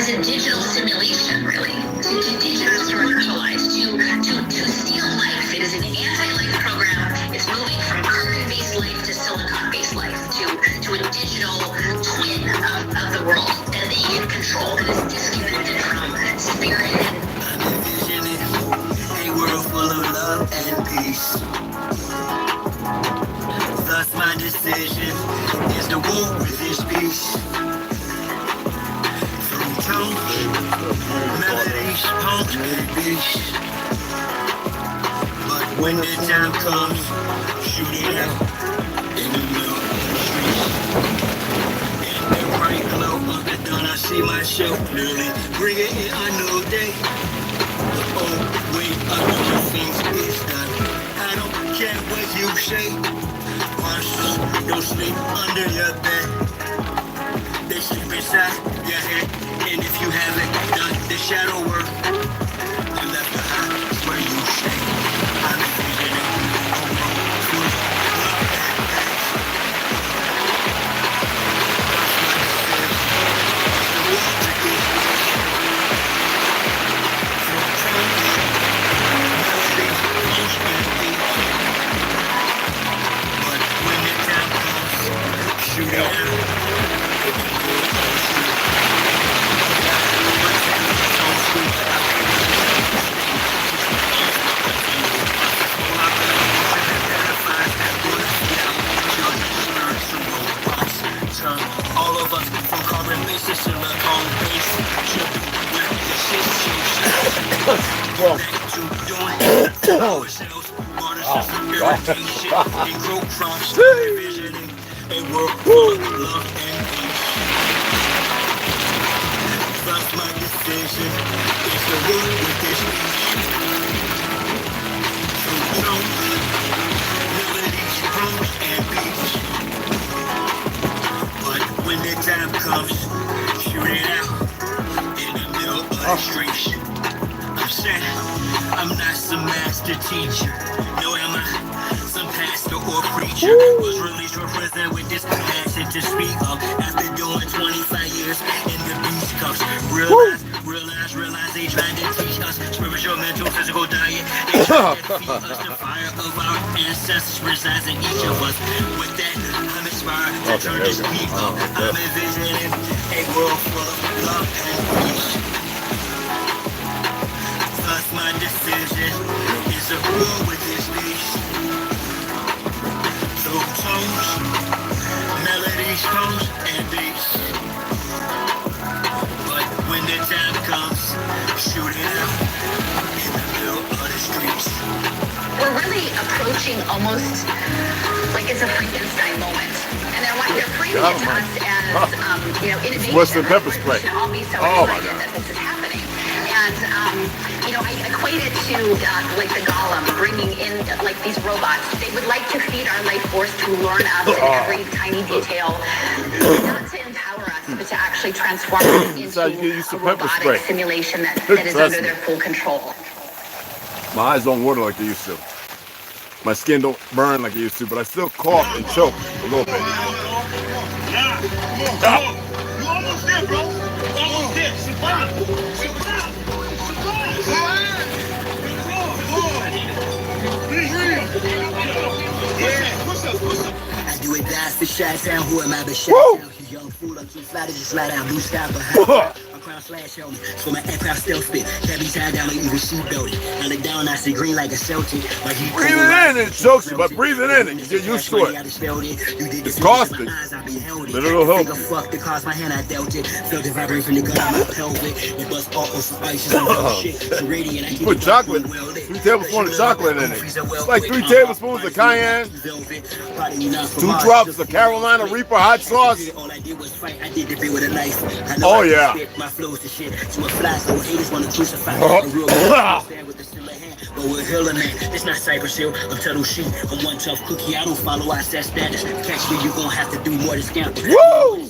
as a digital simulation, really, to digitalize, to steal life. It is an anti-life program. It's moving from carbon-based life to silicon-based life, to a digital twin of the world that they can control, that is disconnected from spirit. I'm envisioning a world full of love and peace. Thus my decision is to war with this peace. Through tones, melodies, poems, and beats. But when the time comes, shoot it out in the middle of the streets. In the bright glow of the dawn, I see myself clearly. Bring it in a new day. The old way of doing things is done. I don't care what you say. Monsters don't sleep under your bed. They sleep inside your head. And if you haven't done the shadow work, you left behind where you stay. I'm envisioning a world full of love and peace. The world to be. From tones, melodies, poems, and beats. But when the time comes, shoot it out. All of us from carbon basis to silicon base. Back to doing ourselves. Irritation and grow crops. Envisioning a world full of love and peace. Thus my decision is to work with this peace. Through tones, melodies, poems, and beats. But when the time comes, shoot it out in the middle of the streets. I'm saying I'm not some master teacher. No, am I some pastor or preacher? Was released from prison with this passion to speak of. After doing 25 years in the beast cuffs. Realize they trying to teach us spiritual, mental, physical diet. They trying to feed us the fire of our ancestors resides in each of us. With that, I'm inspired to turn this beat up. I'm envisioning a world full of love and peace. Thus my decision is to rule with this beast. Through tones, melodies, poems, and beats. But when the time comes, shoot it out in the middle of the streets. We're really approaching almost like it's a Frankenstein moment. And they're framing it to us as, innovation. Western pepper spray. We should all be so excited that this is happening. And, I equate it to like the Golem bringing in like these robots. They would like to feed our life force to learn us in every tiny detail, not to empower us, but to actually transform us into a robotic simulation that is under their full control. My eyes don't water like they used to. My skin don't burn like it used to, but I still cough and choke a little bit. You almost there, bro. Almost there. Survive. I do it dance for shots down. Who am I but shout down? You young fool, I'm too fly to just slide down. Blue sky behind. Crown slash on me, so my aircraft still spit. Cabby tied down, like even seat belted. I look down, I see green like a Celtic. Breathing in, it chokes you, but breathing in, you get used to it. It's costing. But it'll help you. Fuck the cost, my hand I dealt it. Felt the vibration from the gun on my pelvic. It bust off with some ice and shit. So radiant, I put chocolate, 3 tablespoons of chocolate in it. It's like 3 tablespoons of cayenne, 2 drops of Carolina Reaper hot sauce. Oh yeah. Flows to shit to a fly, so haters wanna crucify a real man with the silver hand. But we're healing, man. It's not Cypress Hill. I'm Tuttle Sheep. I'm one tough cookie. I don't follow. I set status. Catch me, you gon' have to do more to scam. Woo!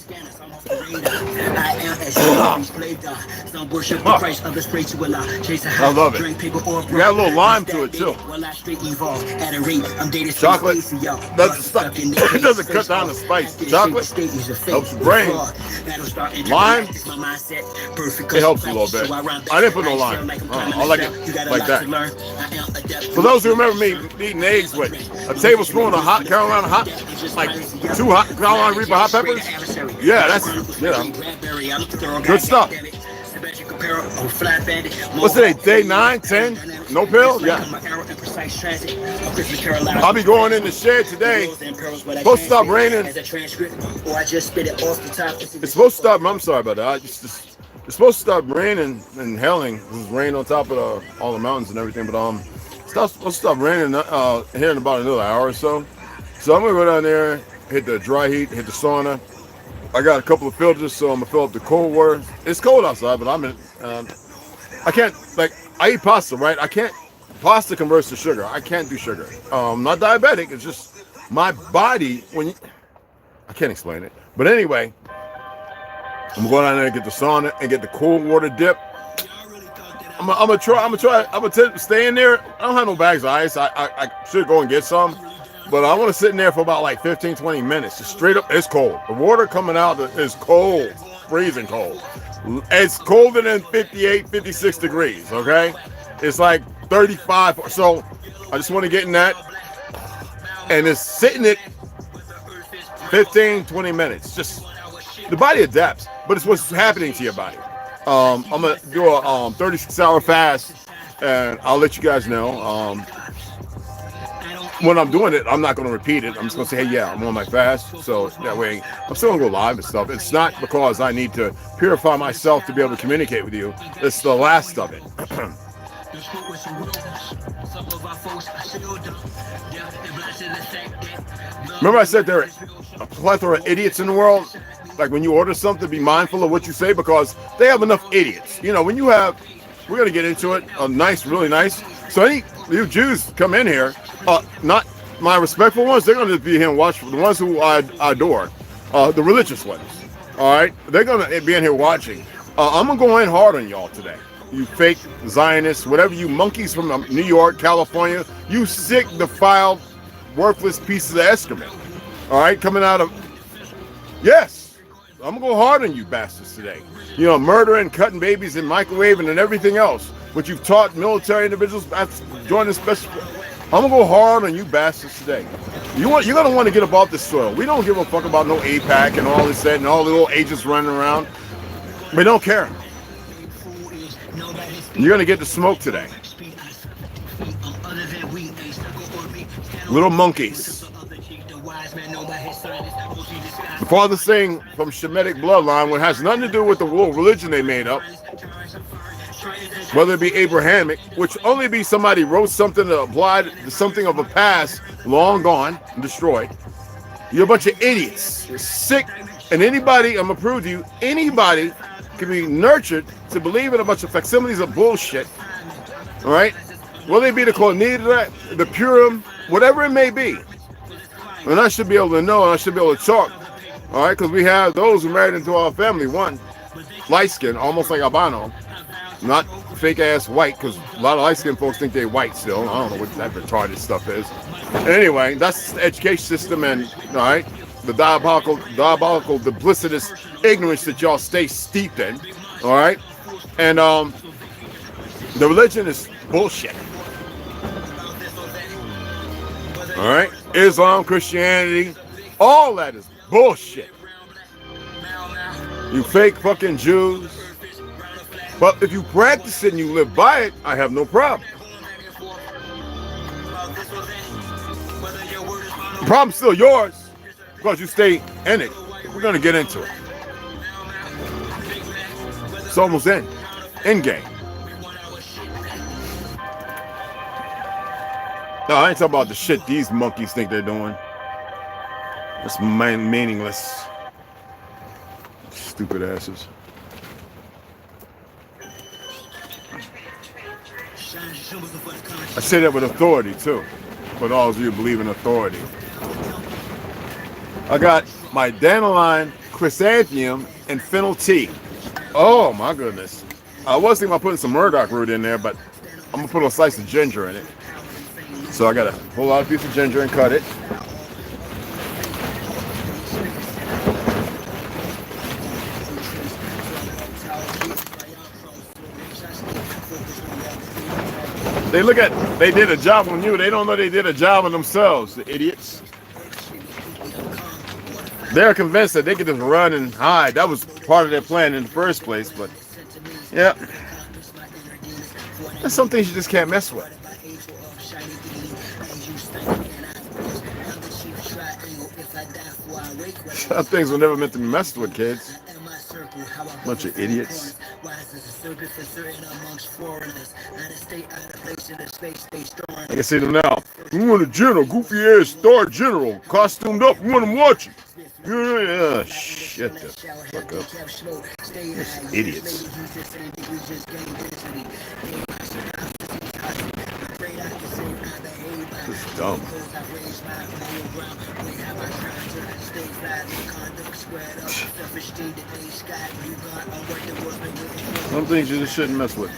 I am as you played on. Some worship the Christ, others pray to Allah. Chase a high, I love it. drink paper or You got a little lime to it too. Well, I straight evolve at a rate. I'm dated Chocolate it doesn't cut down the spice. Chocolate helps your brain. Lime, it helps a little bit. I didn't put no lime. I like it like that. For those who remember me eating eggs with a tablespoon of hot Carolina hot, like 2 hot Carolina Reaper hot peppers. Yeah, that's good stuff. What's today? Day 9, 10? No pill? Yeah. I'll be going in the shed today. It's supposed to stop raining. It's supposed to stop. I'm sorry about that. It's supposed to stop raining and hailing. There's rain on top of all the mountains and everything. But it's supposed to stop raining here in about another hour or so. So I'm gonna go down there, hit the dry heat, hit the sauna. I got a couple of filters, so I'm gonna fill up the cold water. It's cold outside, but I'm in. I can't, like, I eat pasta, right? Pasta converts to sugar. I can't do sugar. I'm not diabetic. It's just my body. I can't explain it. But anyway, I'm gonna go down there and get the sauna and get the cold water dip. I'm gonna stay in there. I don't have no bags of ice. I should go and get some. But I want to sit in there for about like 15, 20 minutes. Just straight up, it's cold. The water coming out is cold, freezing cold. It's colder than 58, 56 degrees, okay? It's like 35 or so. I just want to get in that. And it's sitting at 15, 20 minutes. Just, the body adapts, but it's what's happening to your body. I'm going to do a 36-hour fast, and I'll let you guys know. When I'm doing it, I'm not going to repeat it. I'm just going to say, hey, yeah, I'm on my fast. So that way, I'm still going to go live and stuff. It's not because I need to purify myself to be able to communicate with you. It's the last of it. Remember I said there are a plethora of idiots in the world? Like when you order something, be mindful of what you say because they have enough idiots. You know, when you have, we're going to get into it, nice, really nice. So any you Jews come in here, not my respectful ones, they're going to be here and watch. The ones who I adore, the religious ones, all right? They're going to be in here watching. I'm going to go in hard on y'all today. You fake Zionists, whatever you monkeys from New York, California, you sick, defiled, worthless pieces of excrement, all right? Coming out of, yes, I'm going to go hard on you bastards today. You know, murdering, cutting babies and microwaving and everything else. What you've taught military individuals joining special. I'm gonna go hard on you bastards today. You're gonna want to get above this soil. We don't give a fuck about no APAC and all this and all the little agents running around. We don't care. You're gonna get the smoke today. Little monkeys. The farthest thing from Shemitic bloodline, what has nothing to do with the world religion they made up. Whether it be Abrahamic, which only be somebody wrote something that applied to something of a past long gone and destroyed. You're a bunch of idiots. You're sick. And anybody, I'm going to prove to you, anybody can be nurtured to believe in a bunch of facsimiles of bullshit. All right? Whether it be the Cornida, the Purim, whatever it may be. And I should be able to know and I should be able to talk. All right? Because we have those who married into our family. One, light skin, almost like Albano. Not fake ass white, because a lot of light skinned folks think they're white still. I don't know what that retarded stuff is. Anyway, that's the education system and, all right, the diabolical, duplicitous ignorance that y'all stay steeped in. All right? And the religion is bullshit. All right? Islam, Christianity, all that is bullshit. You fake fucking Jews. But if you practice it and you live by it, I have no problem. The problem's still yours because you stay in it. We're going to get into it. It's almost in game. No, I ain't talking about the shit these monkeys think they're doing. It's meaningless. Stupid asses. I say that with authority too, for those of you who believe in authority. I got my dandelion, chrysanthemum, and fennel tea. Oh my goodness. I was thinking about putting some Murdoch root in there, but I'm gonna put a slice of ginger in it. So I gotta pull out a piece of ginger and cut it. They did a job on you. They don't know they did a job on themselves, the idiots. They're convinced that they could just run and hide. That was part of their plan in the first place, but yeah. There's some things you just can't mess with. Some things were never meant to be messed with, kids. Bunch of idiots. I can see them now. You want a general, goofy ass star general, costumed up. You want him watching? Yeah, shit the fuck up. These idiots. This is dumb. Some things you just shouldn't mess with.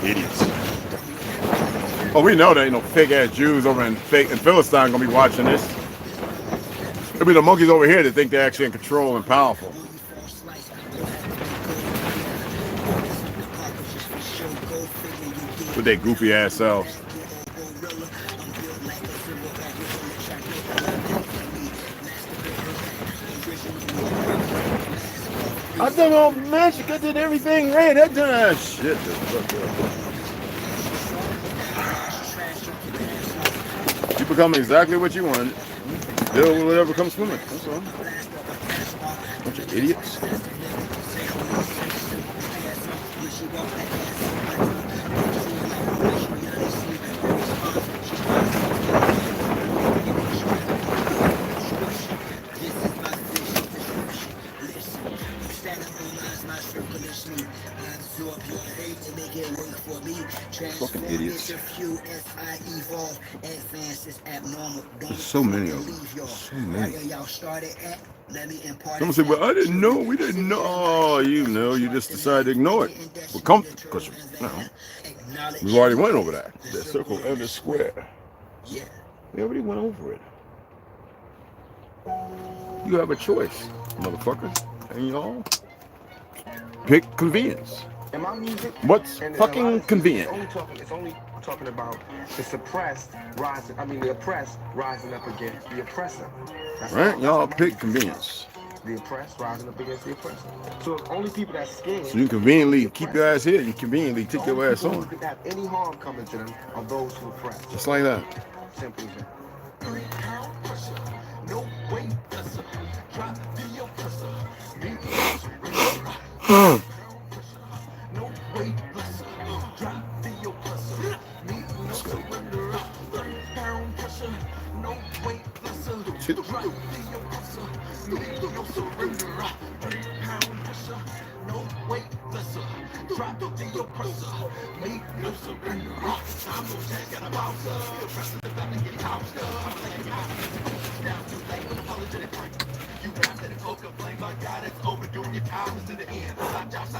Idiots. Oh, we know there ain't no fake ass Jews over in Philistine gonna be watching this. It'll be the monkeys over here that think they're actually in control and powerful. With their goofy ass selves. I done all magic. I did everything right. I done shit. You become exactly what you want. Deal with whatever comes from it. That's all. Bunch of idiots. Fucking idiots. There's so many of them. So many. Someone said, well, I didn't know. We didn't know. Oh, you know. You just decided to ignore it. Well, come, because, you know, we've already went over that. The circle and the square. We already went over it. You have a choice, motherfuckers. And y'all pick convenience. What's fucking convenient? It's only talking about the suppressed rising. I mean, the oppressed rising up against the oppressor. That's right? Y'all pick convenience. The oppressed rising up against the oppressor. So only people that's scared. So you conveniently keep your ass here. You conveniently take your ass on. Who have any harm coming to them are those who oppress. Just like that. Simply that.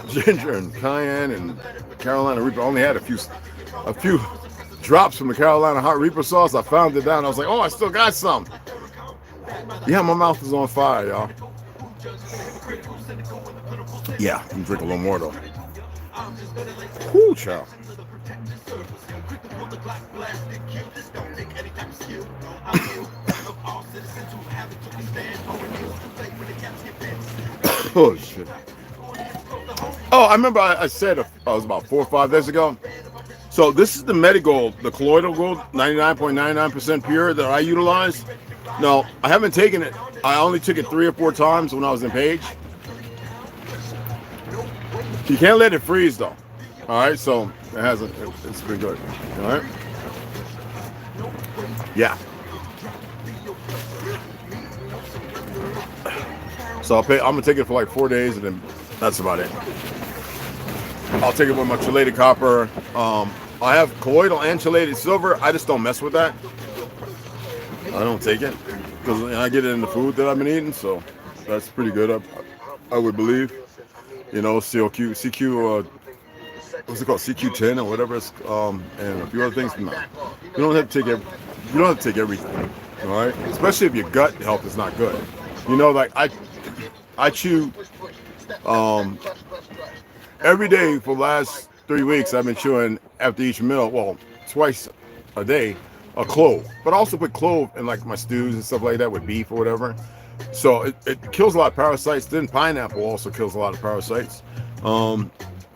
Ginger and cayenne and Carolina Reaper. I only had a few drops from the Carolina Hot Reaper sauce. I found it down. I was like, oh, I still got some. Yeah, my mouth is on fire, y'all. Yeah, I'm drink a little more though. Whoo, child. Oh shit. Oh, I remember I said it was about 4 or 5 days ago. So this is the Medigold, the colloidal gold, 99.99% pure that I utilize. No, I haven't taken it. I only took it 3 or 4 times when I was in Page. You can't let it freeze though. All right, so it hasn't. It's been good. All right. Yeah. So I'm gonna take it for like 4 days, and then that's about it. I'll take it with my chelated copper. I have colloidal and chelated silver. I just don't mess with that. I don't take it because I get it in the food that I've been eating, so that's pretty good. I would believe. You know, CQ, what's it called? CQ10 or whatever it's and a few other things. No, you don't have to take it. You don't have to take everything. All right, especially if your gut health is not good. You know, like I chew every day for the last 3 weeks. I've been chewing after each meal, well, twice a day, a clove. But I also put clove in like my stews and stuff like that with beef or whatever. So it kills a lot of parasites. Then pineapple also kills a lot of parasites.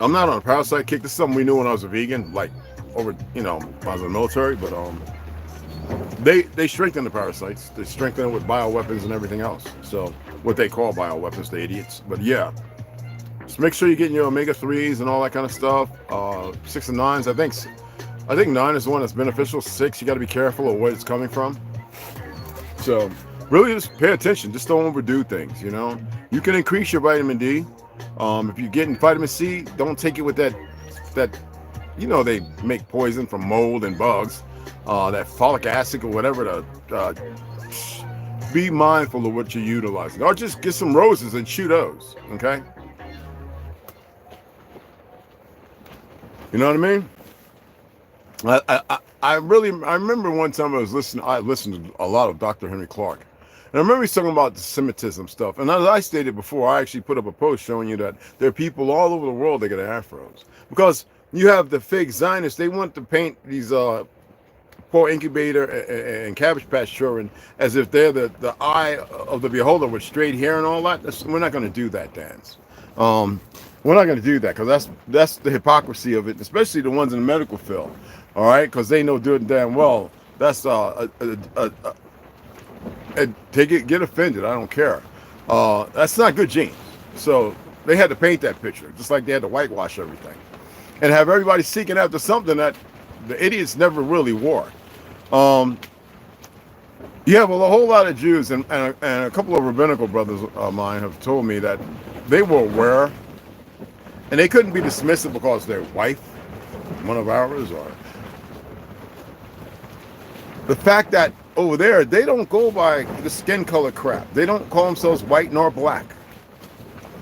I'm not on a parasite kick. This is something we knew when I was a vegan, like over, you know, I was in the military. But they strengthen the parasites. They strengthen it with bioweapons and everything else. So what they call bioweapons, the idiots. But yeah, just make sure you're getting your omega-3s and all that kind of stuff. 6 and 9s. I think 9 is the one that's beneficial. 6, you got to be careful of where it's coming from. So really just pay attention. Just don't overdo things, you know. You can increase your vitamin D. If you're getting vitamin C, don't take it with that, you know, they make poison from mold and bugs. That folic acid or whatever. Be mindful of what you're utilizing. Or just get some roses and chew those, okay? You know what I mean? I remember one time I listened to a lot of Dr. Henry Clark. And I remember he's talking about the Semitism stuff. And as I stated before, I actually put up a post showing you that there are people all over the world that get afros. Because you have the fake Zionists, they want to paint these poor incubator and cabbage patch children as if they're the eye of the beholder with straight hair and all that. We're not going to do that dance. We're not going to do that because that's the hypocrisy of it, especially the ones in the medical field. All right, because they know good and damn well that's get offended. I don't care. That's not good genes. So they had to paint that picture, just like they had to whitewash everything, and have everybody seeking after something that the idiots never really wore. You have a whole lot of Jews and a couple of rabbinical brothers of mine have told me that they were aware, and they couldn't be dismissive because their wife, one of ours, or the fact that over there they don't go by the skin color crap. They don't call themselves white nor black.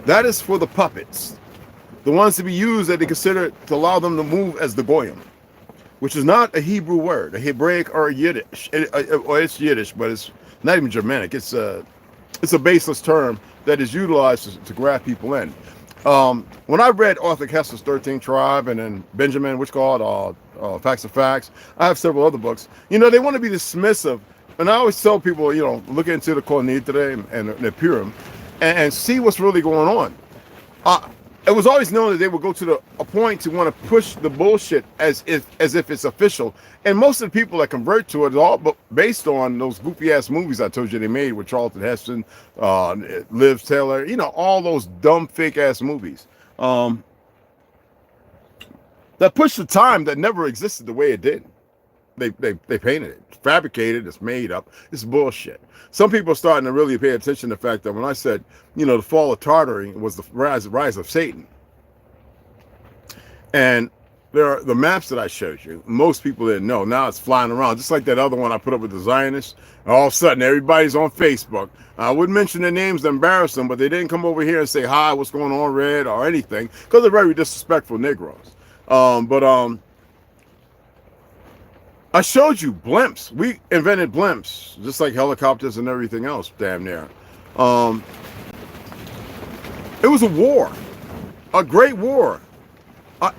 That is for the puppets, the ones to be used that they consider to allow them to move as the goyim, which is not a Hebrew word, a Hebraic or a Yiddish. Or it's Yiddish, but it's not even Germanic. It's a baseless term that is utilized to grab people in. When I read Arthur Koestler's 13th Tribe and then Benjamin, which called Facts of Facts, I have several other books. You know, they want to be dismissive. And I always tell people, you know, look into the Koine today and the Purim and see what's really going on. It was always known that they would go to a point to want to push the bullshit as if it's official. And most of the people that convert to it is all based on those goofy ass movies I told you they made with Charlton Heston, Liv Taylor, you know, all those dumb fake ass movies that pushed the time that never existed the way it did. They painted it, fabricated, it's made up, it's bullshit. Some people are starting to really pay attention to the fact that when I said, you know, the fall of Tartary was the rise of Satan. And there are the maps that I showed you, most people didn't know. Now it's flying around, just like that other one I put up with the Zionists. All of a sudden, everybody's on Facebook. I wouldn't mention their names to embarrass them, but they didn't come over here and say, hi, what's going on, Red, or anything, because they're very disrespectful Negroes. I showed you blimps. We invented blimps, just like helicopters and everything else, damn near. It was a war, a great war.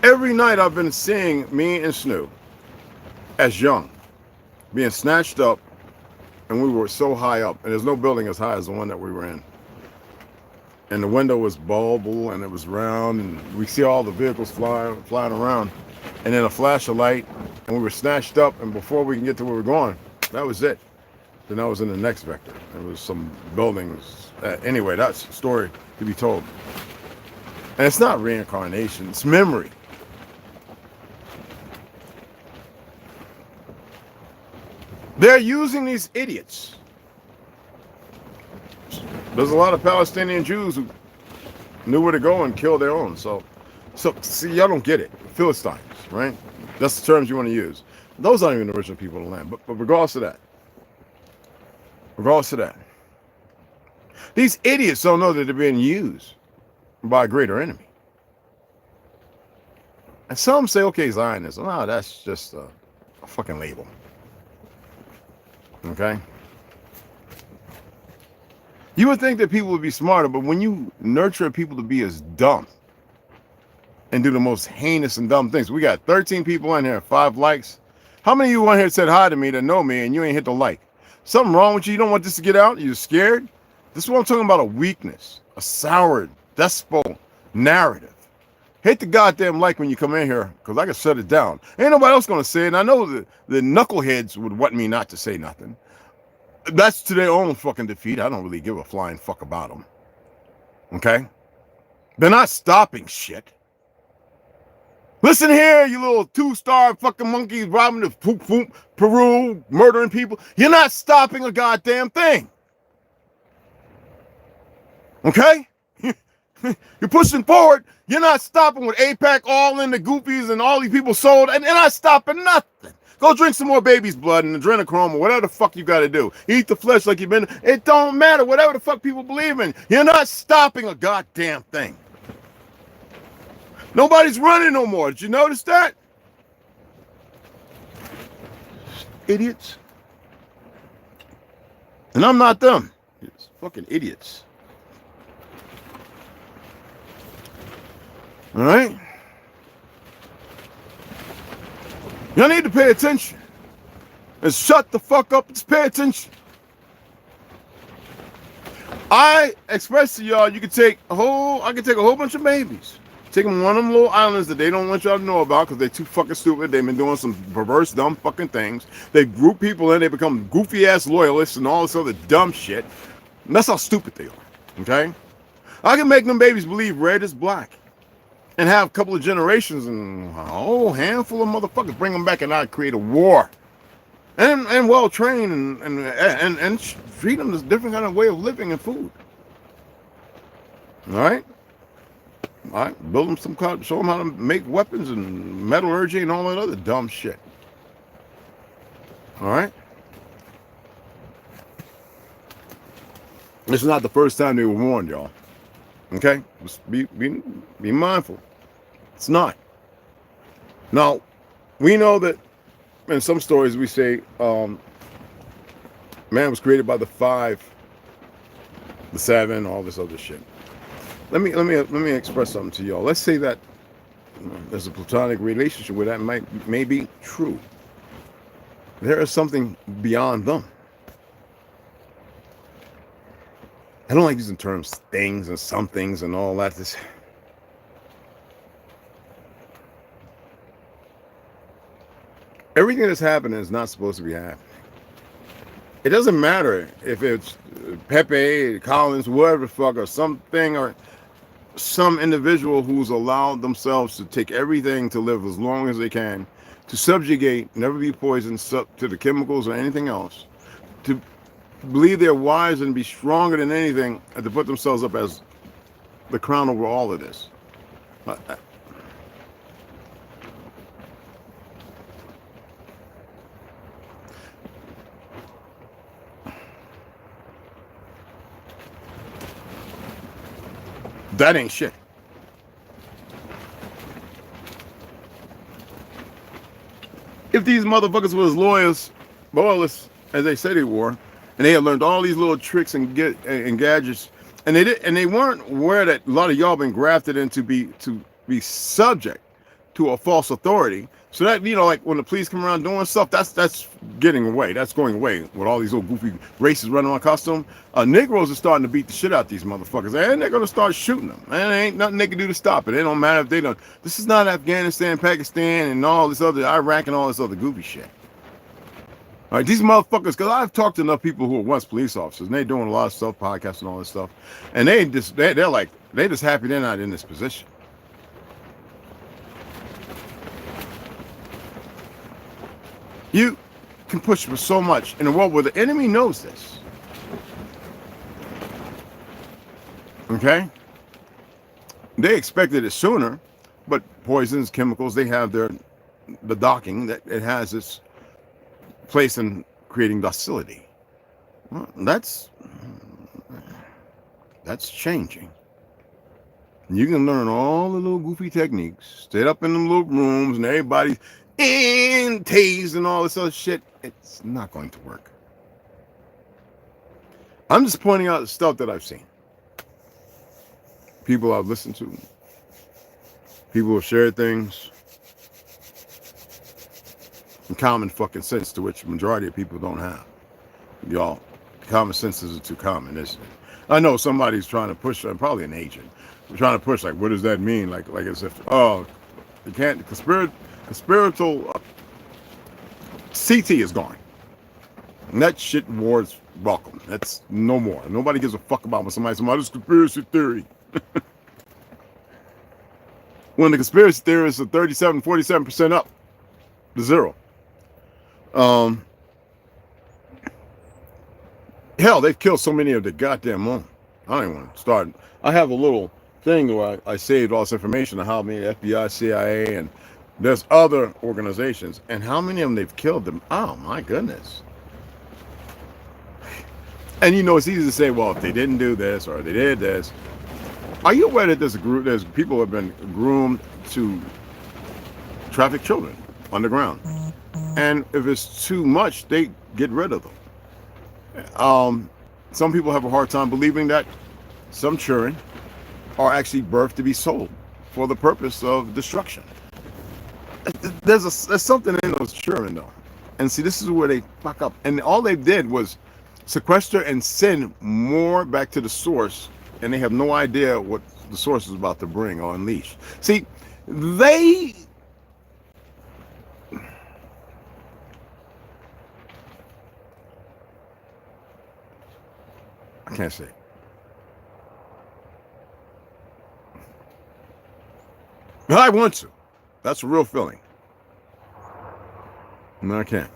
Every night I've been seeing me and Snoo, as young, being snatched up, and we were so high up, and there's no building as high as the one that we were in. And the window was bulbable, and it was round, and we see all the vehicles flying around. And then a flash of light, and we were snatched up, and before we can get to where we're going, that was it. Then I was in the next vector. There was some buildings. Anyway, that's a story to be told. And it's not reincarnation, it's memory. They're using these idiots. There's a lot of Palestinian Jews who knew where to go and kill their own. So see, y'all don't get it. Philistines, right? That's the terms you want to use. Those aren't even the original people of the land. But regardless of that, these idiots don't know that they're being used by a greater enemy. And some say, okay, Zionism. No, that's just a fucking label. Okay? You would think that people would be smarter, but when you nurture people to be as dumb and do the most heinous and dumb things, we got 13 people in here, 5 likes. How many of you on here said hi to me that know me and you ain't hit the like? Something wrong with you? You don't want this to get out? You're scared? This is what I'm talking about, a weakness, a soured, despot narrative. Hit the goddamn like when you come in here, because I can shut it down. Ain't nobody else going to say it, and I know the knuckleheads would want me not to say nothing. That's to their own fucking defeat. I don't really give a flying fuck about them. Okay? They're not stopping shit. Listen here, you little 2-star fucking monkeys robbing the poop, Peru, murdering people. You're not stopping a goddamn thing. Okay? You're pushing forward. You're not stopping with APAC all in the goofies and all these people sold, and they're not stopping nothing. Go drink some more baby's blood and adrenochrome or whatever the fuck you got to do. Eat the flesh like you've been. It don't matter. Whatever the fuck people believe in. You're not stopping a goddamn thing. Nobody's running no more. Did you notice that? Idiots. And I'm not them. It's fucking idiots. All right? You need to pay attention. And shut the fuck up. Just pay attention. I express to y'all, I can take a whole bunch of babies. Take them to one of them little islands that they don't want y'all to know about because they're too fucking stupid. They've been doing some perverse, dumb fucking things. They group people in, they become goofy ass loyalists and all this other dumb shit. And that's how stupid they are. Okay? I can make them babies believe red is black. And have a couple of generations and a whole handful of motherfuckers bring them back and I create a war. And well trained and treat them as a different kind of way of living and food. All right? All right, build them some kind, show them how to make weapons and metallurgy and all that other dumb shit. All right? This is not the first time they were warned, y'all. Okay? Just be mindful. It's not. Now, we know that in some stories we say man was created by the 5, the 7, all this other shit. Let me express something to y'all. Let's say that there's a platonic relationship where that may be true. There is something beyond them. I don't like using terms things and some things and all that. Everything that's happening is not supposed to be happening. It doesn't matter if it's Pepe, Collins, whoever the fuck, or something, or some individual who's allowed themselves to take everything to live as long as they can, to subjugate, never be poisoned to the chemicals or anything else, to believe they're wise and be stronger than anything, and to put themselves up as the crown over all of this. That ain't shit. If these motherfuckers were as loyalists as they said they were, and they had learned all these little tricks and gadgets, and they weren't aware that a lot of y'all been grafted in to be subject to a false authority. So that, you know, like when the police come around doing stuff, that's getting away. That's going away with all these little goofy races running on costume. Negroes are starting to beat the shit out these motherfuckers, and they're gonna start shooting them. And there ain't nothing they can do to stop it. It don't matter if they don't. This is not Afghanistan, Pakistan, and all this other Iraq and all this other goofy shit. All right, these motherfuckers, because I've talked to enough people who were once police officers, and they're doing a lot of stuff, podcasts and all this stuff, and they're just happy they're not in this position. You can push for so much in a world where the enemy knows this. Okay? They expected it sooner, but poisons, chemicals, they have the docking that it has its place in creating docility. Well, that's changing. You can learn all the little goofy techniques, stay up in them little rooms, and everybody's in tased and all this other shit. It's not going to work. I'm just pointing out the stuff that I've seen. People I've listened to. People who have shared things. And common fucking sense to which the majority of people don't have. Y'all, common sense isn't too common, is it? I know somebody's trying to push, probably an agent, trying to push, like, what does that mean? Like as if, oh, you can't, conspiratorial CT is gone. And that shit war's welcome. That's no more. Nobody gives a fuck about when somebody says, this conspiracy theory. When the conspiracy theorists are 47% up to zero. Hell, they've killed so many of the goddamn own. I don't even want to start. I have a little thing where I saved all this information on how many FBI, CIA, and there's other organizations, and how many of them they've killed them. Oh my goodness. And you know, it's easy to say, well, if they didn't do this or they did this. Are you aware that there's people who have been groomed to traffic children underground? And if it's too much, they get rid of them. Some people have a hard time believing that some children are actually birthed to be sold for the purpose of destruction. There's something in those children, though. And see, this is where they fuck up. And all they did was sequester and send more back to the source, and they have no idea what the source is about to bring or unleash. See, they... I can't say. But I want to. That's a real feeling. No, I can't.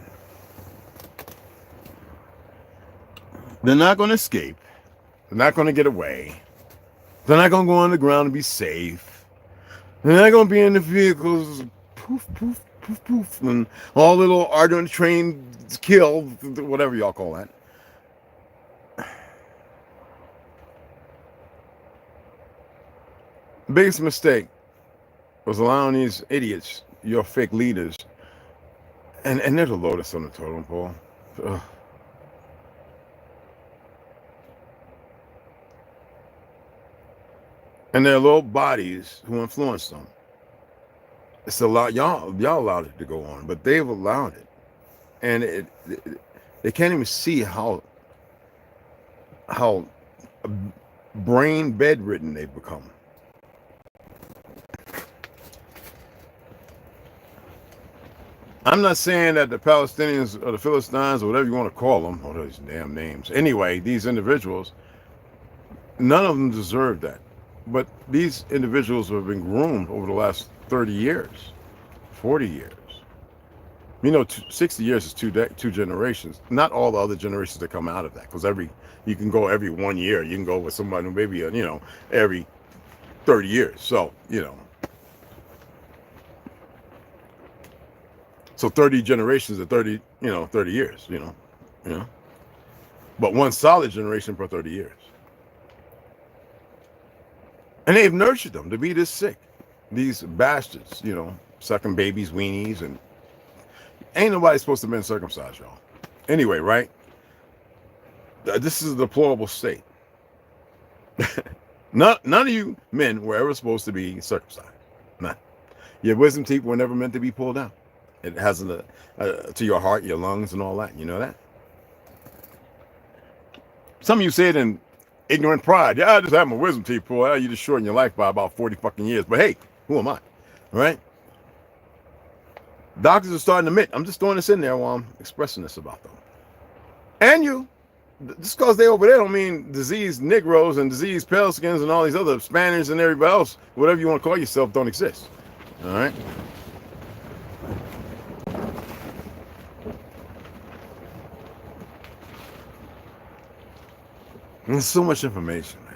They're not going to escape. They're not going to get away. They're not going to go on the ground and be safe. They're not going to be in the vehicles, poof, poof, poof, poof, and all little ardent trains killed, whatever y'all call that. The biggest mistake was allowing these idiots, your fake leaders, and they're the lowest on the totem pole. Ugh. And their little bodies who influenced them. It's a lot. Y'all allowed it to go on, but they've allowed it, and they can't even see how brain bedridden they've become. I'm not saying that the Palestinians or the Philistines or whatever you want to call them, or those damn names. Anyway, these individuals, none of them deserve that. But these individuals have been groomed over the last 30 years, 40 years. You know, 60 years is two generations. Not all the other generations that come out of that, because you can go every 1 year. You can go with somebody maybe every 30 years. So So 30 generations of 30 years, But one solid generation per 30 years. And they've nurtured them to be this sick. These bastards, sucking babies' weenies, and ain't nobody supposed to have been circumcised, y'all. Anyway, right? This is a deplorable state. None of you men were ever supposed to be circumcised. None. Your wisdom teeth were never meant to be pulled out. It has to your heart, your lungs, and all that. You know that? Some of you say it in ignorant pride. Yeah, I just have my wisdom teeth pulled. You just shorten your life by about 40 fucking years. But hey, who am I? All right? Doctors are starting to admit. I'm just throwing this in there while I'm expressing this about them. And you. Just because they over there don't mean diseased Negroes and diseased pale skins and all these other Spaniards and everybody else, whatever you want to call yourself, don't exist. All right? There's so much information, man.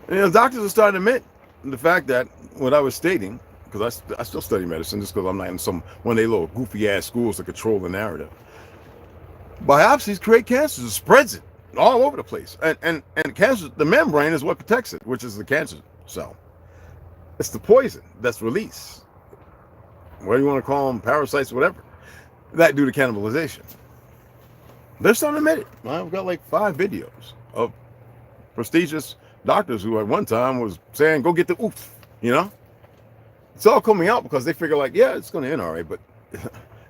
And, you know, doctors are starting to admit the fact that what I was stating, because I still study medicine just because I'm not in one of their little goofy ass schools to control the narrative. Biopsies create cancers, it spreads it all over the place. And cancer, the membrane is what protects it, which is the cancer cell. It's the poison that's released. What do you want to call them, parasites, whatever, that due to cannibalization. They're starting to admit it. I've got like 5 videos of prestigious doctors who at one time was saying, go get the oof, you know? It's all coming out because they figure like, yeah, it's going to end all right. But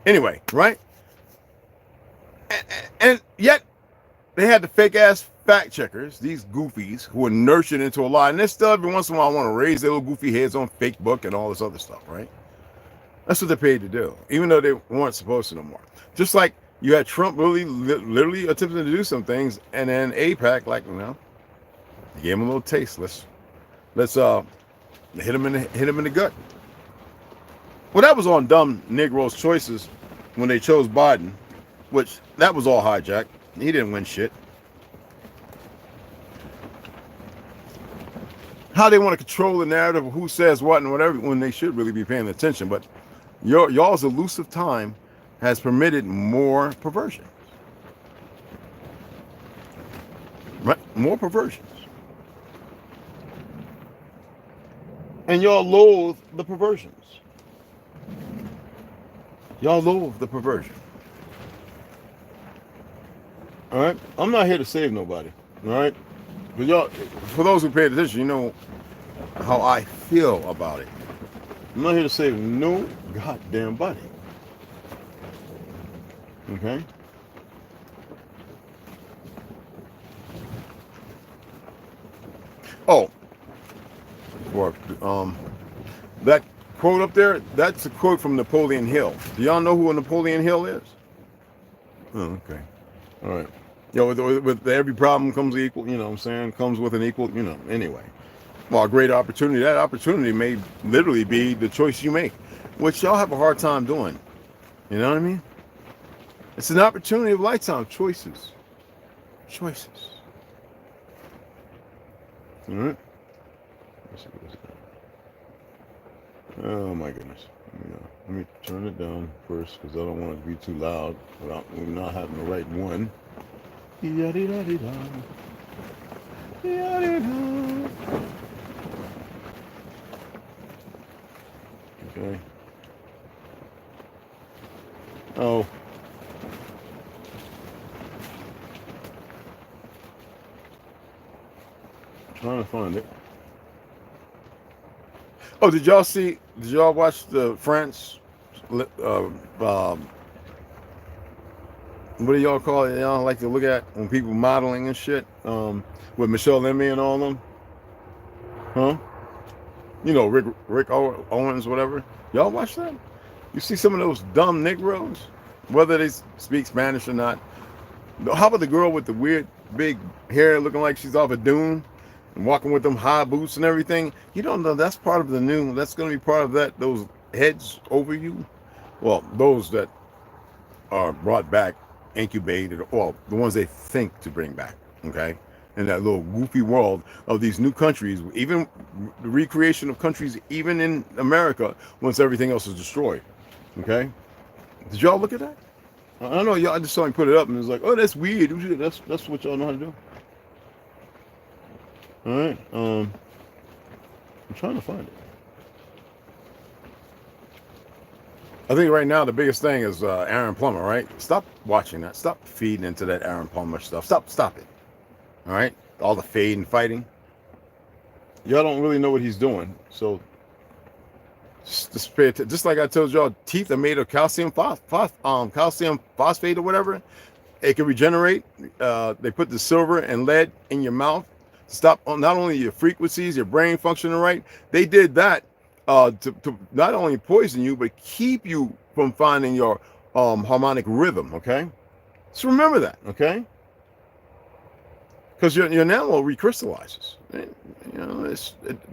anyway, right? And yet they had the fake ass fact checkers, these goofies who were nurtured into a lie. And they still every once in a while want to raise their little goofy heads on Facebook and all this other stuff, right? That's what they're paid to do, even though they weren't supposed to no more. Just like you had Trump literally attempting to do some things, and then AIPAC, like, you know, they gave him a little taste. Let's hit him in the gut. Well, that was on dumb Negroes' choices when they chose Biden, which that was all hijacked. He didn't win shit. How they want to control the narrative of who says what and whatever when they should really be paying attention. But y'all's elusive time has permitted more perversions. Right? More perversions. And y'all loathe the perversions. Y'all loathe the perversion. All right? I'm not here to save nobody. All right? But y'all, for those who paid attention, you know how I feel about it. I'm not here to save no goddamn body. Okay? Oh. That quote up there, that's a quote from Napoleon Hill. Do y'all know who Napoleon Hill is? Oh, okay. All right. You know, with every problem comes equal, you know what I'm saying? Comes with an equal, you know, anyway. Well, a great opportunity. That opportunity may literally be the choice you make, which y'all have a hard time doing. You know what I mean? It's an opportunity of a lifetime. Choices. Choices. All right? Let's see what this is. Oh, my goodness. Let me turn it down first because I don't want it to be too loud without not having the right one. Yaddy-da-dee-da. Yaddy-da. Okay. Oh. Trying to find it. Oh, did y'all watch the France, what do y'all call it? Y'all like to look at when people modeling and shit, with Michelle Lemmy and all of them? Huh? You know, Rick Owens, whatever. Y'all watch that? You see some of those dumb Negroes, whether they speak Spanish or not. How about the girl with the weird big hair looking like she's off a dune and walking with them high boots and everything? You don't know that's part of the new, that's going to be part of that, those heads over you. Well, those that are brought back, incubated, well, the ones they think to bring back, okay? In that little goofy world of these new countries, even the recreation of countries, even in America, once everything else is destroyed, okay? Did y'all look at that? I don't know, y'all just saw me put it up and it's like, oh, that's weird. That's what y'all know how to do. All right, I'm trying to find it. I think right now the biggest thing is Aaron Plummer, right? Stop watching that. Stop feeding into that Aaron Plummer stuff. Stop it. All right? All the fade and fighting. Y'all don't really know what he's doing. So just pay attention. Just like I told y'all, teeth are made of calcium phosphate or whatever. It can regenerate. They put the silver and lead in your mouth to stop not only your frequencies, your brain functioning right. They did that to not only poison you, but keep you from finding your harmonic rhythm, okay? So remember that, okay? Because your enamel recrystallizes. You know,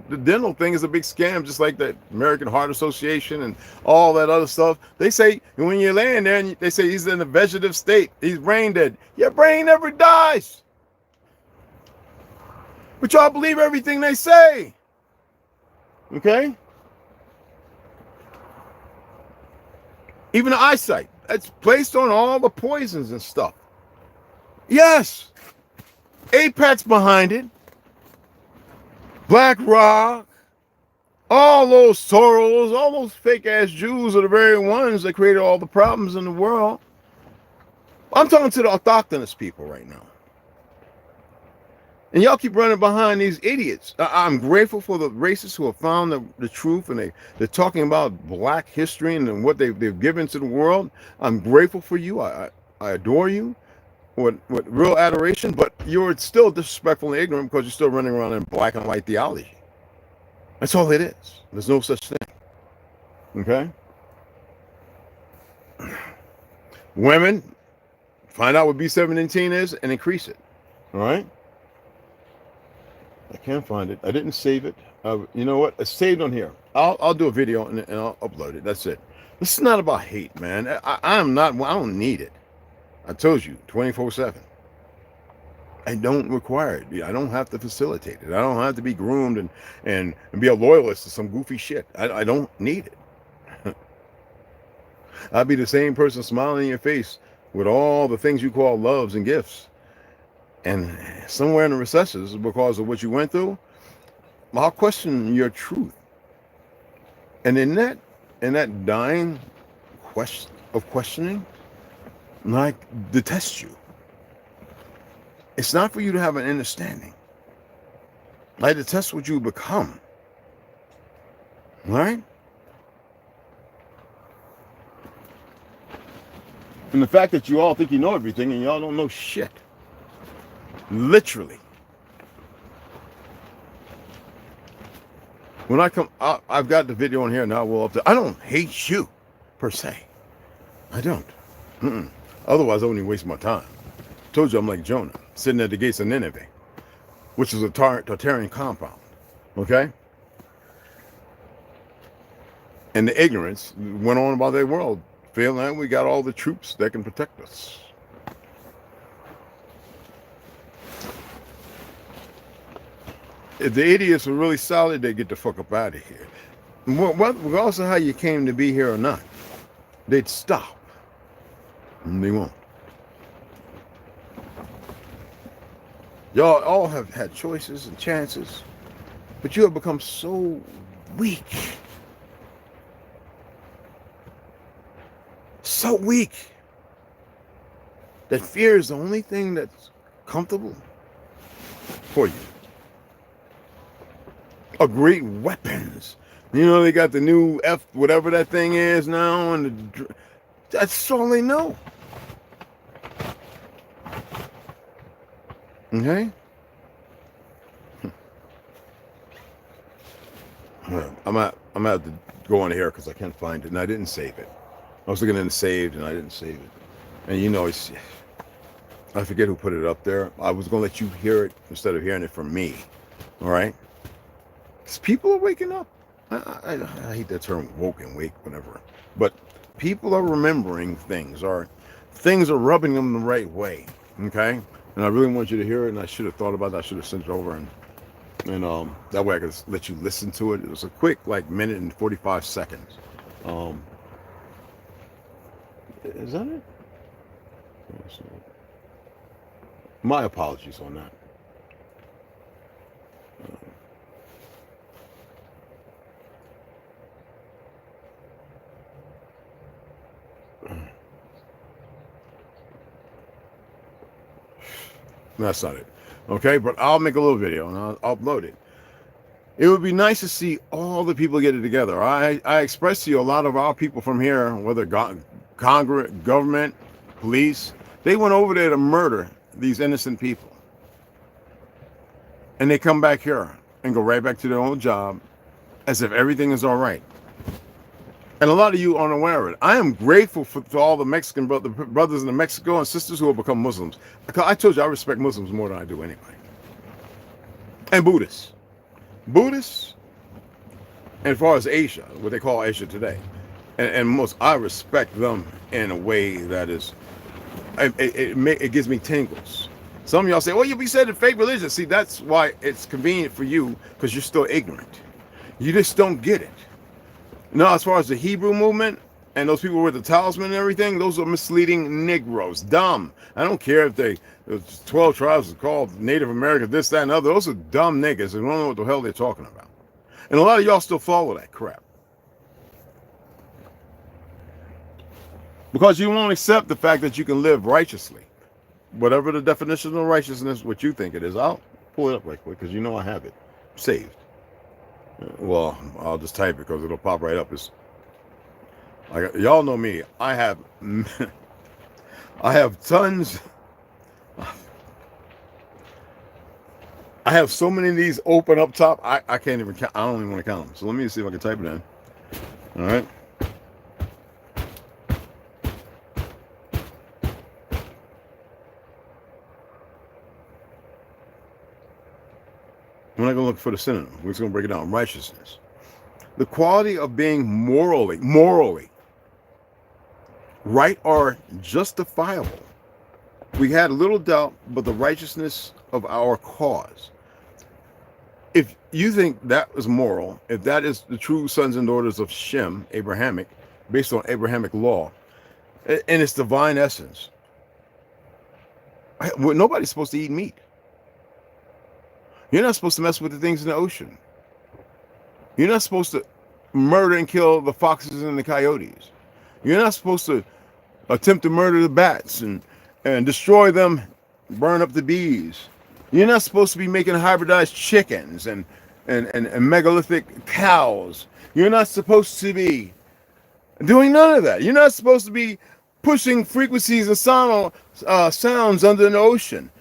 the dental thing is a big scam, just like the American Heart Association and all that other stuff. They say when you're laying there, and they say he's in a vegetative state, he's brain dead. Your brain never dies. But y'all believe everything they say. Okay? Even the eyesight. That's based on all the poisons and stuff. Yes. Apex behind it. Black Rock. All those Soros, all those fake-ass Jews are the very ones that created all the problems in the world. I'm talking to the autochthonous people right now. And y'all keep running behind these idiots. I'm grateful for the racists who have found the truth, and they're talking about black history and what they've given to the world. I'm grateful for you. I adore you with real adoration, but you're still disrespectful and ignorant because you're still running around in black and white theology. That's all it is. There's no such thing. Okay? Women, find out what B17 is and increase it. All right? I can't find it. I didn't save it. You know what? It's saved on here. I'll do a video and I'll upload it. That's it. This is not about hate, man. I don't need it. I told you, 24/7. I don't require it. I don't have to facilitate it. I don't have to be groomed and be a loyalist to some goofy shit. I don't need it. I'll be the same person smiling in your face with all the things you call loves and gifts. And somewhere in the recesses, because of what you went through, I'll question your truth. And in that dying questioning, I detest you. It's not for you to have an understanding. I detest what you become. All right? And the fact that you all think you know everything and y'all don't know shit. Literally. When I come out, I've got the video on here now. I don't hate you, per se. I don't. Otherwise, I wouldn't waste my time. Told you I'm like Jonah, sitting at the gates of Nineveh, which is a Tartarian compound. Okay? And the ignorance went on about their world. Failing, we got all the troops that can protect us. If the idiots are really solid, they get the fuck up out of here. Regardless of how you came to be here or not, they'd stop. And they won't. Y'all all have had choices and chances, but you have become so weak. So weak that fear is the only thing that's comfortable for you. Great weapons. You know, they got the new whatever that thing is now, and that's all they know. Okay? I'm gonna have to go on here because I can't find it, and I didn't save it. I was looking in the saved, and I didn't save it. And you know, I forget who put it up there. I was gonna let you hear it instead of hearing it from me. All right? Because people are waking up. I hate that term, woke and wake, whatever. But people are remembering things, or things are rubbing them the right way. Okay? And I really want you to hear it, and I should have thought about that. I should have sent it over, and that way I could let you listen to it. It was a quick, like, minute and 45 seconds. Is that it? My apologies on that. That's not it. Okay, but I'll make a little video and I'll upload it. It would be nice to see all the people get it together. I expressed to you a lot of our people from here, whether Congress, government, police, they went over there to murder these innocent people. And they come back here and go right back to their old job as if everything is all right. And a lot of you aren't aware of it. I am grateful for all the Mexican brothers in Mexico and sisters who have become Muslims. I told you I respect Muslims more than I do anybody. And Buddhists. Buddhists, and as far as Asia, what they call Asia today, and most, I respect them in a way that is, it gives me tingles. Some of y'all say, well, you said the fake religion. See, that's why it's convenient for you, because you're still ignorant. You just don't get it. Now, as far as the Hebrew movement and those people with the talisman and everything, those are misleading Negroes. Dumb. I don't care if they, 12 tribes are called Native American, this, that, and other. Those are dumb niggas. They don't know what the hell they're talking about. And a lot of y'all still follow that crap. Because you won't accept the fact that you can live righteously. Whatever the definition of righteousness, what you think it is. I'll pull it up right quick because you know I have it saved. Well, I'll just type it because it'll pop right up. It's like, y'all know me. I have tons. I have so many of these open up top. I can't even count. I don't even want to count them. So let me see if I can type it in. All right. We're not going to look for the synonym. We're just going to break it down. Righteousness. The quality of being morally right or justifiable. We had little doubt, but the righteousness of our cause. If you think that is moral, if that is the true sons and daughters of Shem, Abrahamic, based on Abrahamic law, and its divine essence, nobody's supposed to eat meat. You're not supposed to mess with the things in the ocean. You're not supposed to murder and kill the foxes and the coyotes. You're not supposed to attempt to murder the bats and destroy them, burn up the bees. You're not supposed to be making hybridized chickens and megalithic cows. You're not supposed to be doing none of that. You're not supposed to be pushing frequencies and sounds under the ocean.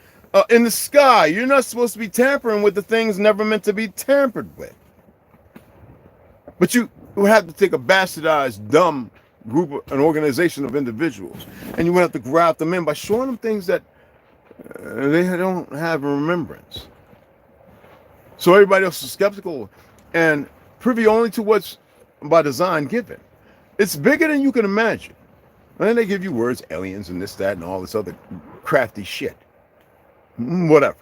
In the sky, you're not supposed to be tampering with the things never meant to be tampered with. But you would have to take a bastardized, dumb group, an organization of individuals, and you would have to grab them in by showing them things that they don't have in remembrance. So everybody else is skeptical and privy only to what's by design given. It's bigger than you can imagine. And then they give you words, aliens and this, that, and all this other crafty shit. Whatever.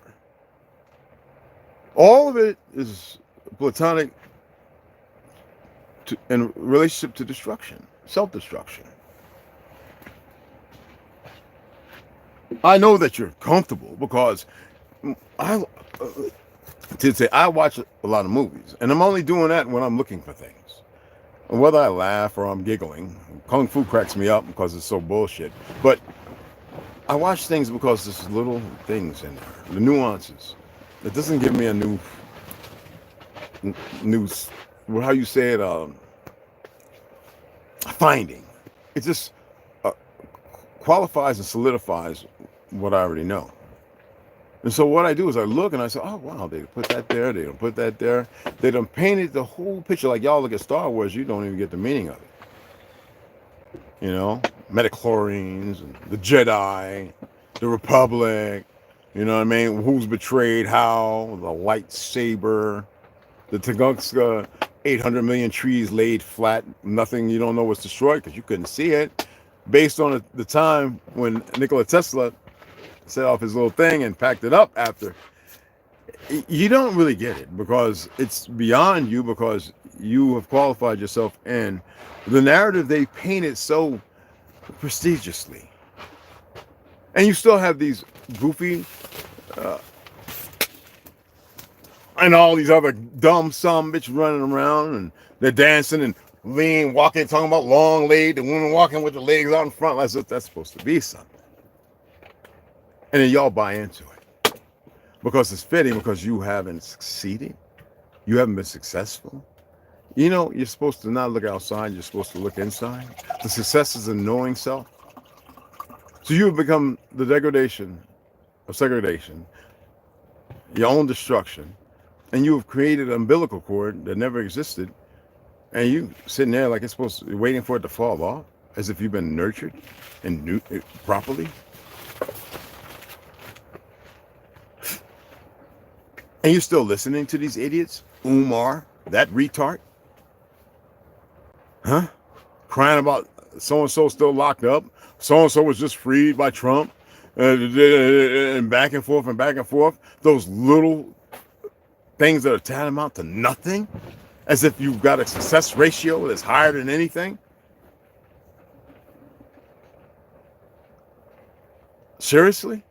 All of it is platonic in relationship to destruction, self-destruction. I know that you're comfortable because I watch a lot of movies, and I'm only doing that when I'm looking for things. Whether I laugh or I'm giggling, Kung Fu cracks me up because it's so bullshit. But I watch things because there's little things in there, the nuances. It doesn't give me a new, how you say it, finding. It just qualifies and solidifies what I already know. And so what I do is I look and I say, oh, wow, they put that there, they don't put that there. They done painted the whole picture. Like y'all look at Star Wars, you don't even get the meaning of it. You know, metachlorines, and the Jedi, the Republic, you know what I mean? Who's betrayed how, the lightsaber, the Tunguska, 800 million trees laid flat, nothing, you don't know what's destroyed because you couldn't see it. Based on the time when Nikola Tesla set off his little thing and packed it up after, you don't really get it because it's beyond you, because you have qualified yourself in the narrative they painted so prestigiously. And you still have these goofy and all these other dumb bitches running around, and they're dancing and lean, walking, talking about long leg, the women walking with the legs out in front. That's supposed to be something. And then y'all buy into it because it's fitting, because you haven't succeeded. You haven't been successful. You know, you're supposed to not look outside. You're supposed to look inside. The success is in knowing self. So you have become the degradation of segregation, your own destruction, and you have created an umbilical cord that never existed, and you sitting there like it's supposed to be waiting for it to fall off, as if you've been nurtured and properly. And you're still listening to these idiots? Umar, that retard? Huh? Crying about so-and-so still locked up. So-and-so was just freed by Trump. and back and forth and back and forth. Those little things that are tantamount to nothing, as if you've got a success ratio that's higher than anything. Seriously?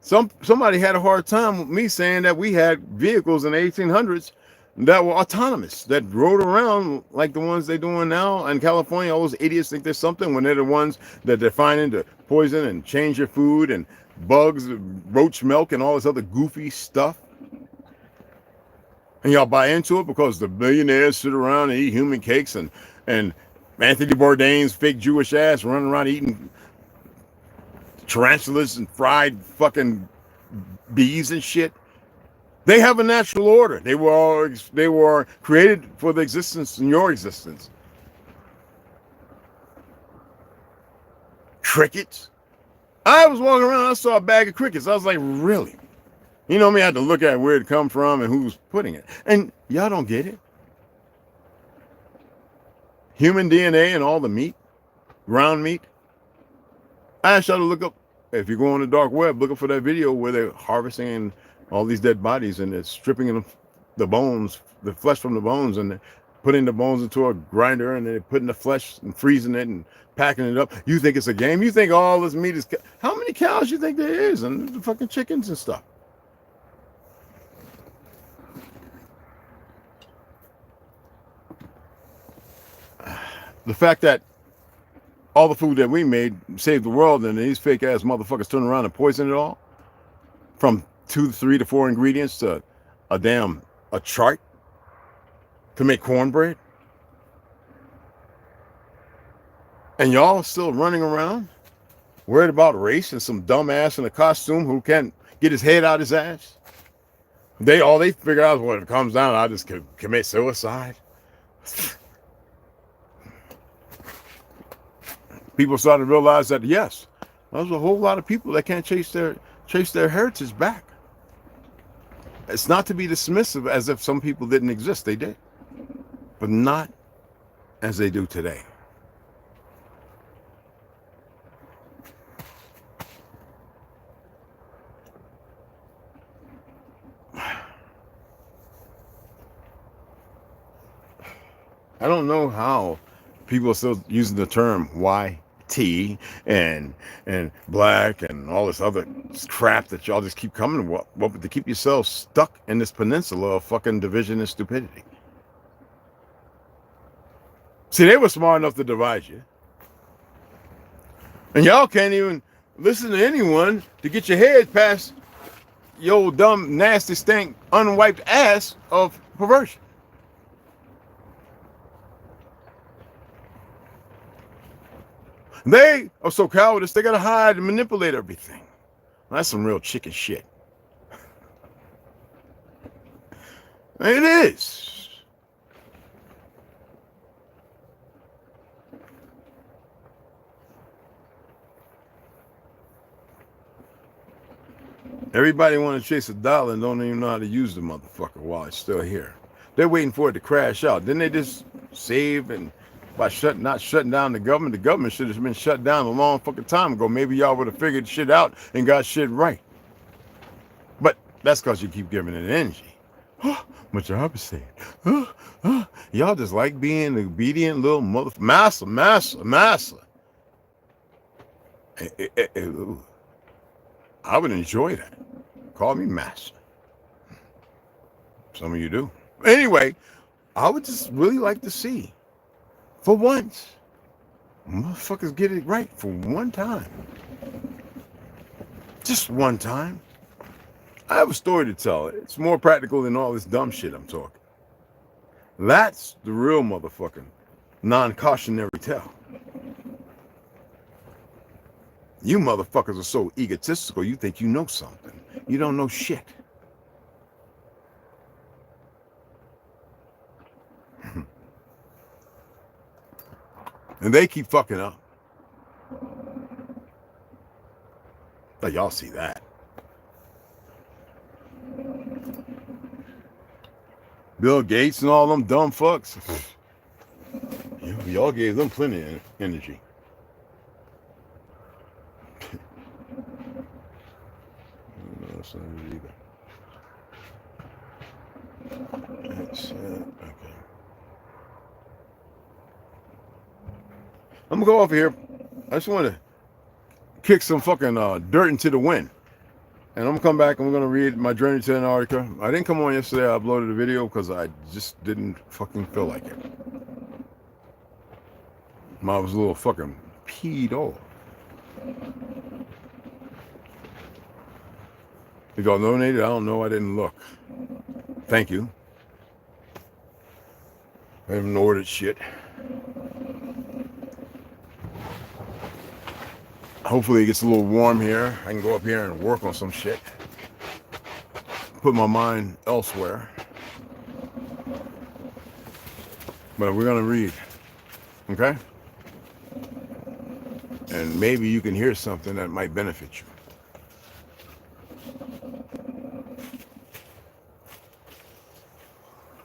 Somebody had a hard time with me saying that we had vehicles in the 1800s that were autonomous, that rode around like the ones they're doing now in California. All those idiots think there's something when they're the ones that they're finding to poison and change your food and bugs, roach milk, and all this other goofy stuff. And y'all buy into it because the billionaires sit around and eat human cakes, and Anthony Bourdain's fake Jewish ass running around eating tarantulas and fried fucking bees and shit. They have a natural order. They were created for the existence in your existence. Crickets. I was walking around, I saw a bag of crickets. I was like, really? You know me, I had to look at where it come from and who's putting it. And y'all don't get it. Human DNA and all the meat, ground meat. I asked y'all to look up, if you go on the dark web, look up for that video where they're harvesting all these dead bodies and they're stripping the bones, the flesh from the bones, and they're putting the bones into a grinder, and they're putting the flesh and freezing it and packing it up. You think it's a game? You think all this meat is... How many cows you think there is? And the fucking chickens and stuff. The fact that all the food that we made saved the world, and these fake ass motherfuckers turn around and poison it all, from 2, 3 to 4 ingredients to a chart to make cornbread, and y'all still running around worried about race and some dumbass in a costume who can't get his head out his ass. All they figure out is when it comes down, I just commit suicide. People started to realize that, yes, there's a whole lot of people that can't chase their heritage back. It's not to be dismissive as if some people didn't exist. They did, but not as they do today. I don't know how people are still using the term YT and black and all this other crap that y'all just keep coming with to keep yourselves stuck in this peninsula of fucking division and stupidity. See, they were smart enough to divide you. And y'all can't even listen to anyone to get your head past your dumb, nasty, stink, unwiped ass of perversion. They are so cowardice, they gotta hide and manipulate everything. That's some real chicken shit. It is. Everybody want to chase a dollar and don't even know how to use the motherfucker while it's still here. They're waiting for it to crash out. Didn't they just save and by not shutting down the government should have been shut down a long fucking time ago. Maybe y'all would have figured shit out and got shit right. But that's because you keep giving it energy. My job is saved. Y'all just like being the obedient little massa. I would enjoy that. Call me master. Some of you do. Anyway, I would just really like to see, for once, motherfuckers get it right for one time. Just one time. I have a story to tell. It's more practical than all this dumb shit I'm talking. That's the real motherfucking non-cautionary tale. You motherfuckers are so egotistical, you think you know something. You don't know shit. And they keep fucking up. But y'all see that. Bill Gates and all them dumb fucks. Y'all gave them plenty of energy. else on it either. That's okay. I'm gonna go off here. I just want to kick some fucking dirt into the wind. And I'm gonna come back and we're gonna read my journey to Antarctica. I didn't come on yesterday. I uploaded a video because I just didn't fucking feel like it. I was a little fucking peed off. If y'all donated, I don't know. I didn't look. Thank you. I haven't ordered shit. Hopefully it gets a little warm here. I can go up here and work on some shit. Put my mind elsewhere. But we're gonna read. Okay? And maybe you can hear something that might benefit you.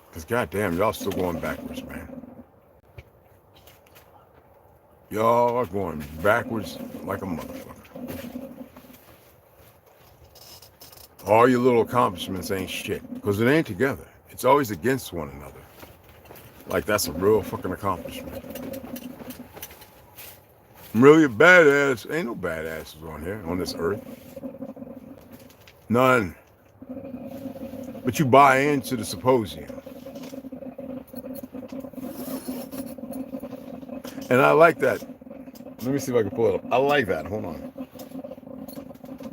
Because goddamn, y'all still going backwards, man. Y'all are going backwards like a motherfucker. All your little accomplishments ain't shit. Because it ain't together. It's always against one another. Like that's a real fucking accomplishment. I'm really a badass. Ain't no badasses on here, on this earth. None. But you buy into the symposium. And I like that. Let me see if I can pull it up. I like that. Hold on.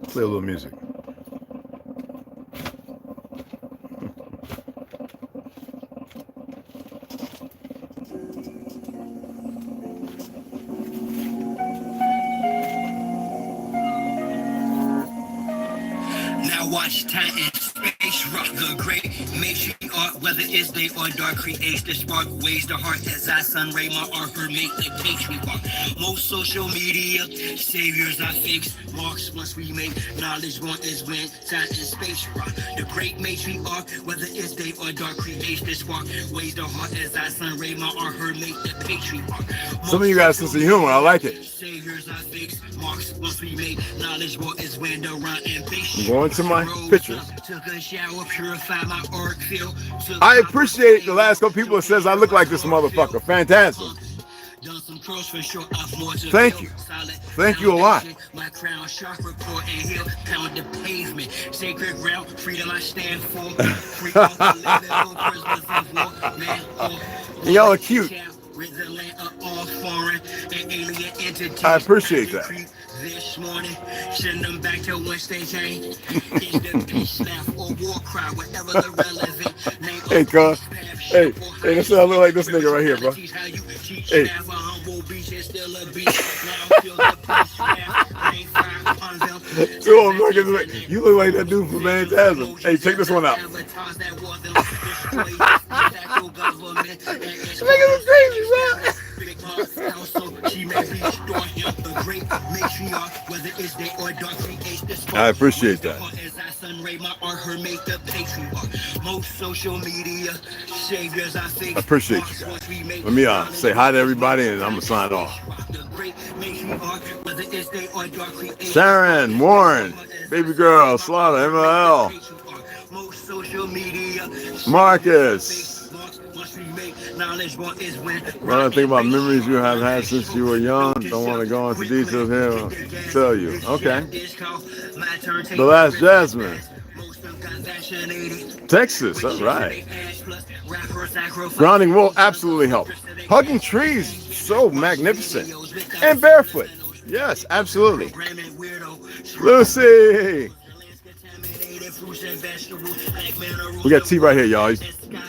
Play a little music. Now watch time and space rock the great matriarch, whether it's day or dark, creates the spark, ways the heart as I sun ray my art, her make the patriarch. Most social media saviors are fixed marks once we make knowledge one is when time and space rock. The great matriarch, whether it's day or dark, creates the spark, ways the heart as I sun ray my art, her make the patriarch. Some of you guys sense of humor. I like it. Saviors are fixed marks once we make knowledge one is when the run and base. I'm going to my pictures. Took a shower, purify my arc field. I appreciate the last couple people that says I look like this motherfucker. Fantastic. Thank you. Thank you a lot. My crown chakra core and heel pound the pavement. Sacred ground, freedom I stand for. Y'all are cute. I appreciate that. This morning, send them back to whence they came. Is the peace laugh or war cry, whatever the relevant name. Hey, cuz. Hey, this I look like this nigga right here, bro. Hey. You look like that dude from Phantasm. Hey, check this one out. This nigga's crazy, bro. I appreciate that. I appreciate you guys. Let me say hi to everybody and I'm gonna sign off. Sharon, Warren, baby girl, Slaughter, ML, Marcus. What I think about memories you have had since you were young. Don't want to go into details here. I'll tell you. Okay. The Last Jasmine. Texas. All right. Grounding will absolutely help. Hugging trees. So magnificent. And barefoot. Yes, absolutely. Lucy. We got T right here, y'all.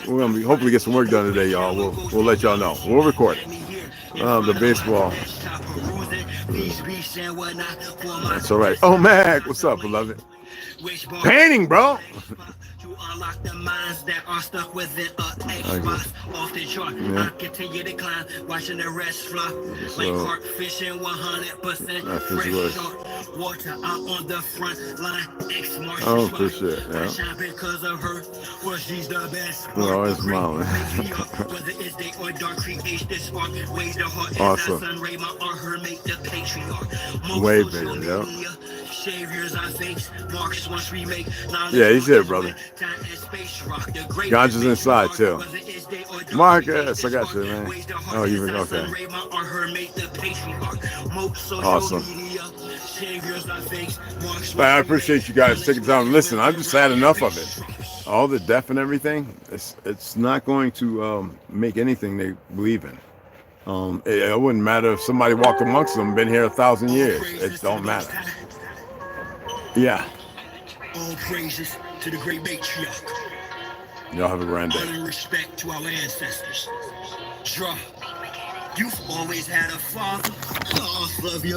We're gonna hopefully get some work done today, y'all. We'll let y'all know. We'll record it. The baseball. That's all right. Oh, Mac, what's up, beloved? Painting, bro. Unlock the minds that are stuck within Xbox off the chart. I continue to climb, watching the rest fly. Like carp fishing 100% fresh water. I'm on the front line. Oh, for sure. Yeah. Because of her, well, she's the best. We're always smiling. Awesome. Way bigger, yeah. Saviors I face, marks once we make. Yeah, he's here, brother. Ganja's inside too. Marcus, I got you, man. Oh, you okay? Awesome. I appreciate you guys taking time to listen. I've just had enough of it. All the death and everything. It's not going to make anything they believe in. It wouldn't matter if somebody walked amongst them, been here 1,000 years. It don't matter. Yeah. All praises to the great matriarch. Y'all have a grand day. Honor and respect to our ancestors. Jah, you've always had a father. Love your